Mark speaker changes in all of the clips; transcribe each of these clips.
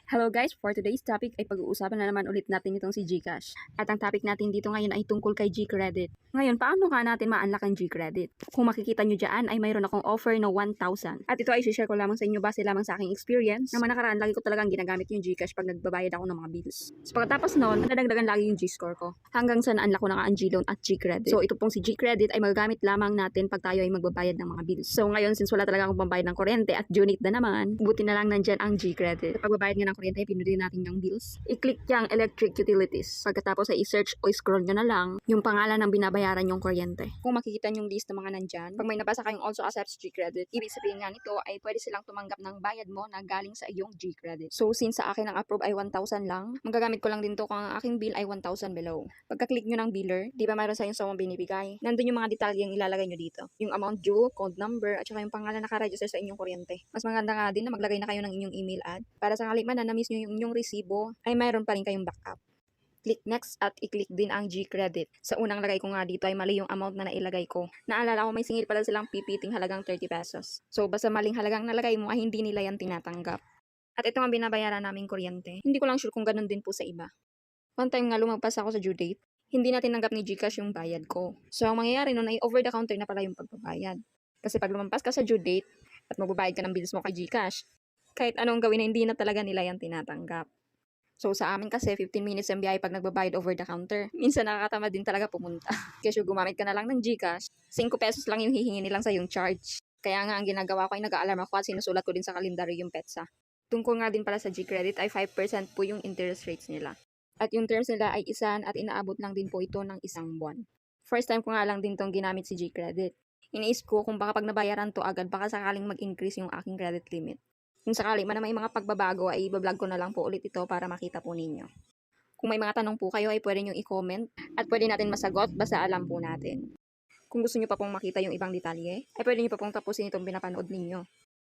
Speaker 1: Hello guys, for today's topic ay pag-uusapan na naman ulit natin itong si GCash. At ang topic natin dito ngayon ay tungkol kay G-Credit. Ngayon, paano nga natin ma-unlock ang G-Credit? Kung makikita nyo dyan ay mayroon akong offer na 1,000. At ito ay share ko lamang sa inyo base lamang sa aking experience. Naman nakaraan, lagi ko talagang ginagamit yung GCash pag nagbabayad ako ng mga bills. So pagkatapos noon, nadagdagan lagi yung G-score ko. Hanggang sa na-unlock ko na nga ang G-Loan at G-Credit. So ito pong si G-Credit ay magagamit lamang natin pag tayo ay magbabayad ng mga bills. So ngayon, since wala talaga akong pambayad ng kuryente at Junit na naman, buti na lang nandyan ang G-Credit. Sa pagbabayad nga ng kuryente, pinili natin ng bills. I-click yung electric utilities. Pagkatapos ay i-search o scroll nyo na lang yung pangalan ng binabayaran yung kuryente. Kung makikita yung list ng mga nandyan, pag may nabasa kayong also accepts G-Credit, ibig sabihin nga nito ay pwede silang tumanggap ng bayad mo na galing sa iyong G-Credit. So since sa akin ang approve ay 1,000 lang, magagamit ko lang din to kung ang aking bill ay 1,000 below. Pagka-click nyo ng biller, di ba mayroon sa yung sumang binibigay? Nandun yung mga detalye yung ilalagay nyo dito. Yung amount due, code number, at saka yung pangalan naka-register sa inyong kuryente. Mas maganda nga din na maglagay na kayo ng inyong email ad para sakali man na na-miss nyo yung inyong resibo, ay mayroon pa rin kayong backup. Click next at i-click din ang G-Credit. Sa unang lagay ko nga dito ay mali yung amount na nailagay ko. Naalala ko may singil pala silang pipiting halagang 30 pesos. So basta maling halagang nalagay mo ay hindi nila yan tinatanggap. At ito ang binabayaran naming kuryente. Hindi ko lang sure kung ganun din po sa iba. One time nga lumagpas ako sa due date, hindi na tinanggap ni GCash yung bayad ko. So ang mangyayari nun ay over the counter na pala yung pagbabayad. Kasi pag lumampas ka sa due date at magbabayad ka ng bills mo kay GCash, kahit anong gawin na hindi na talaga nila yan tinatanggap. So sa amin kasi 15 minutes ang biyahe pag nagbabayad over the counter. Minsan nakakatamad din talaga pumunta. Kasi gumamit ka na lang ng GCash, 5 pesos lang yung hihingi nilang sa yung charge. Kaya nga ang ginagawa ko ay nag-aalarm ako at sinusulat ko din sa kalendaryo yung petsa. Tungkol nga din pala sa G-Credit ay 5% po yung interest rates nila. At yung terms nila ay isan at inaabot lang din po ito ng isang buwan. First time ko nga lang din tong ginamit si G-Credit. Iniisip ko kung baka pag nabayaran to agad baka sakaling mag-increase yung aking credit limit. Kung sakali man na may mga pagbabago ay i-vlog ko na lang po ulit ito para makita po ninyo. Kung may mga tanong po kayo ay pwede nyo i-comment at pwede natin masagot basta alam po natin. Kung gusto nyo pa pong makita yung ibang detalye, ay pwede nyo pa pong tapusin itong pinapanood ninyo.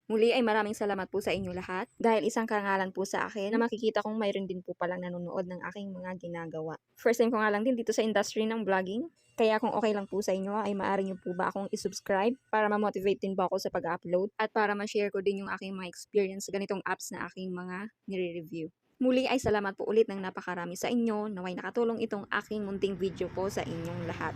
Speaker 1: Muli ay maraming salamat po sa inyo lahat dahil isang karangalan po sa akin na makikita kong mayroon din po palang nanonood ng aking mga ginagawa. First time ko nga lang din dito sa industry ng vlogging, kaya kung okay lang po sa inyo ay maaari nyo po ba akong i-subscribe para ma-motivate din po ako sa pag-upload at para ma-share ko din yung aking mga experience sa ganitong apps na aking mga nire-review. Muli ay salamat po ulit ng napakarami sa inyo naway nakatulong itong aking munting video po sa inyong lahat.